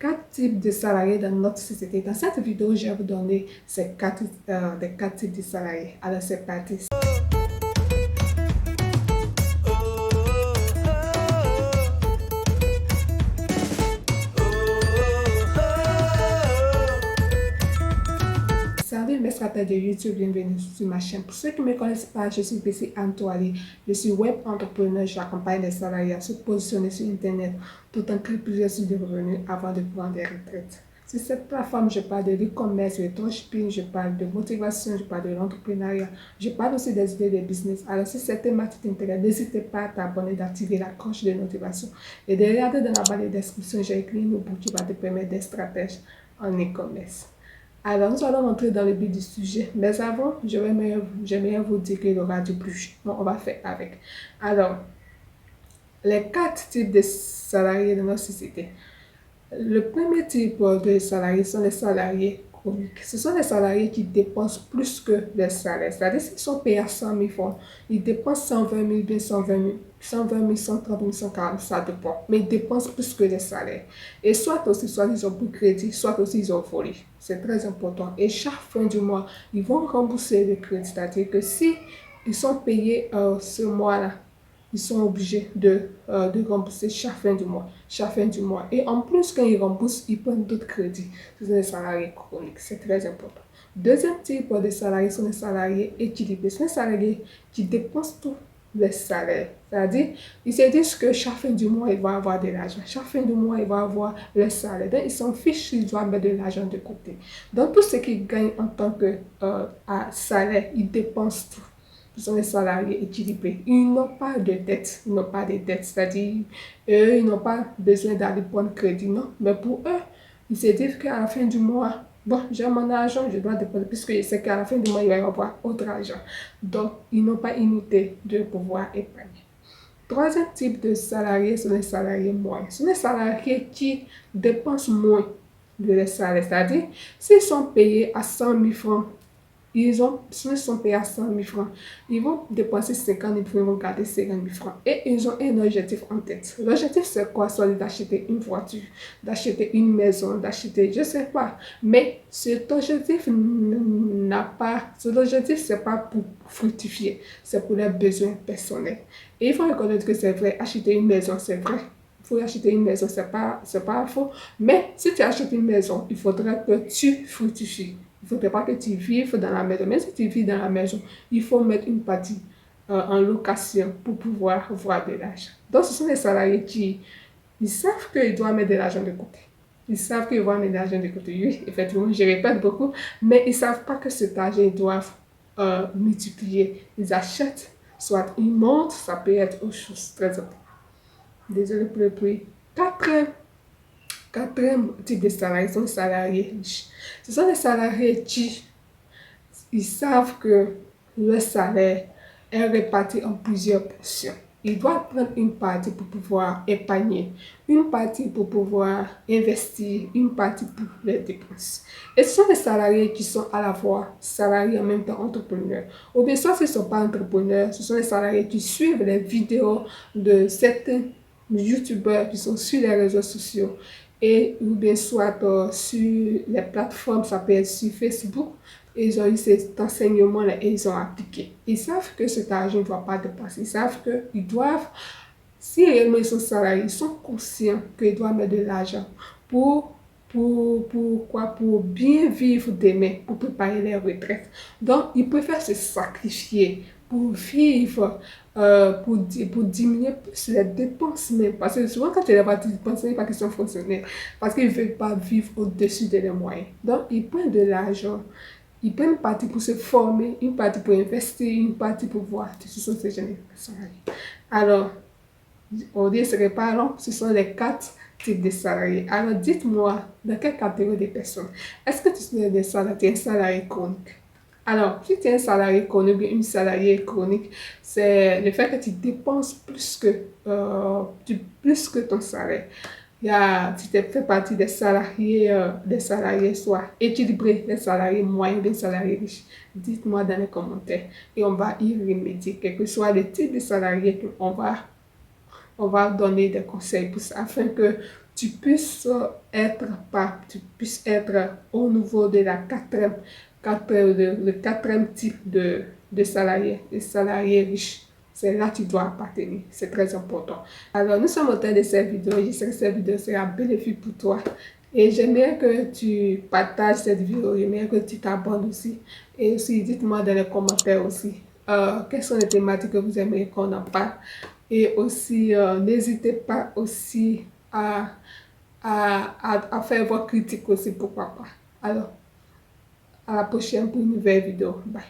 4 types de salariés dans notre société. Dans cette vidéo, je vais vous donner les 4 types de salariés. Alors, c'est parti. Salut mes stratèges de YouTube, bienvenue sur ma chaîne. Pour ceux qui ne me connaissent pas, je suis Bessie Antoine. Je suis web entrepreneur, j'accompagne les salariés à se positionner sur Internet tout en créant plusieurs sources de revenus avant de prendre des retraites. Sur cette plateforme, je parle de l'e-commerce, de dropshipping, je parle de motivation, je parle de l'entrepreneuriat, je parle aussi des idées de business. Alors si cette thématique t'intéresse, n'hésitez pas à t'abonner, d'activer la cloche de notification et de regarder dans la barre de description, j'ai écrit une book qui va te permettre des stratèges en e-commerce. Alors, nous allons entrer dans le but du sujet. Mais avant, j'aimerais vous dire qu'il y aura du plus. Bon, on va faire avec. Alors, les 4 types de salariés de notre société. Le premier type de salariés sont les salariés chroniques. Ce sont les salariés qui dépensent plus que les salaires. C'est-à-dire qu'ils sont payés à 100 000 francs. Ils dépensent 120 000, bien 120 000, 130 000, 140 000, ça dépend. Mais ils dépensent plus que les salaires. Et soit ils ont plus de crédit, soit aussi ils ont volé. C'est très important. Et chaque fin du mois, ils vont rembourser le crédit. C'est-à-dire que si ils sont payés ce mois-là, ils sont obligés de rembourser chaque fin du mois. Chaque fin du mois. Et en plus, quand ils remboursent, ils prennent d'autres crédits. Ce sont les salariés chroniques. C'est très important. Deuxième type de salariés sont les salariés équilibrés. Ce sont les salariés qui dépensent tout le salaire. C'est-à-dire, ils se disent que chaque fin du mois, ils vont avoir de l'argent. Chaque fin du mois, ils vont avoir le salaire. Donc, ils s'en fichent s'ils doivent mettre de l'argent de côté. Donc, tout ce qu'ils gagnent en tant que salaire, ils dépensent tout. Ce sont les salariés équilibrés. Ils n'ont pas de dette. Ils n'ont pas de dette. C'est-à-dire, eux, ils n'ont pas besoin d'aller prendre crédit, non. Mais pour eux, ils se disent qu'à la fin du mois, bon, j'ai mon argent, je dois dépenser, puisque je sais qu'à la fin du mois, il va y avoir autre argent. Donc, ils n'ont pas unité de pouvoir épargner. Troisième type de salariés sont les salariés moyens. Ce sont les salariés qui dépensent moins de leur salaire. C'est-à-dire, s'ils sont payés à 100 000 francs, s'ils sont payés à 100 000 francs, ils vont dépenser 50 000 francs, ils vont garder 50 000 francs. Et ils ont un objectif en tête. L'objectif, c'est quoi? Soit d'acheter une voiture, d'acheter une maison, d'acheter, je ne sais pas. Mais cet objectif, c'est pas pour fructifier, c'est pour les besoins personnels. Et il faut reconnaître que c'est vrai, acheter une maison, c'est vrai. Il faut acheter une maison, c'est pas faux. Mais si tu achètes une maison, il faudrait que tu fructifies. Il ne faudrait pas que tu vives dans la maison. Même si tu vis dans la maison, il faut mettre une partie en location pour pouvoir voir de l'argent. Donc, ce sont les salariés qui ils savent qu'ils doivent mettre de l'argent de côté. Ils savent qu'ils doivent mettre de l'argent de côté. Oui, effectivement, je répète beaucoup, mais ils ne savent pas que cet argent, ils doivent multiplier. Ils achètent, soit ils montent, ça peut être autre chose très important. Désolé pour le bruit. Quatrième type de salariés sont les salariés riches. Ce sont les salariés qui ils savent que le salaire est réparti en plusieurs portions. Ils doivent prendre une partie pour pouvoir épargner, une partie pour pouvoir investir, une partie pour les dépenses. Et ce sont les salariés qui sont à la fois salariés en même temps entrepreneurs. Ou bien soit ce ne sont pas entrepreneurs, ce sont les salariés qui suivent les vidéos de certains YouTubeurs qui sont sur les réseaux sociaux et ou bien soit sur les plateformes, ça peut être sur Facebook. Ils ont eu cet enseignement-là et ils ont appliqué. Ils savent que cet argent ne doit pas dépasser. Ils savent qu'ils doivent, si réellement ils sont salariés, ils sont conscients qu'ils doivent mettre de l'argent pour bien vivre demain, pour préparer leur retraite. Donc, ils préfèrent se sacrifier pour vivre, pour diminuer plus les dépenses même. Parce que souvent, quand tu les vois dépenser, ce n'est pas question fonctionnaire. Parce qu'ils ne veulent pas vivre au-dessus de leurs moyens. Donc, ils prennent de l'argent. Ils prennent une partie pour se former, une partie pour investir, une partie pour voir. Ce sont ces générations. Alors, on dit ce n'est pas long, ce sont les 4 types de salariés. Alors, dites-moi, dans quelle catégorie de personnes? Est-ce que tu es un salarié chronique? Alors, si tu es un salarié chronique ou une salariée chronique, c'est le fait que tu dépenses plus que ton salaire. Tu fais partie des salariés soit équilibrés, des salariés moyens, des salariés riches. Dites-moi dans les commentaires et on va y remédier, quel que soit le type de salarié qu'on va donner des conseils pour ça, afin que tu puisses tu puisses être au niveau de la le quatrième type de salarié, les salariés riches. C'est là que tu dois appartenir. C'est très important. Alors, nous sommes au terme de cette vidéo. J'espère que cette vidéo sera bénéfique pour toi. Et j'aimerais que tu partages cette vidéo. J'aimerais que tu t'abonnes aussi. Et aussi, dites-moi dans les commentaires aussi quelles sont les thématiques que vous aimeriez qu'on en parle. Et aussi, n'hésitez pas aussi à faire vos critiques aussi, pourquoi pas. Alors, à la prochaine pour une nouvelle vidéo. Bye.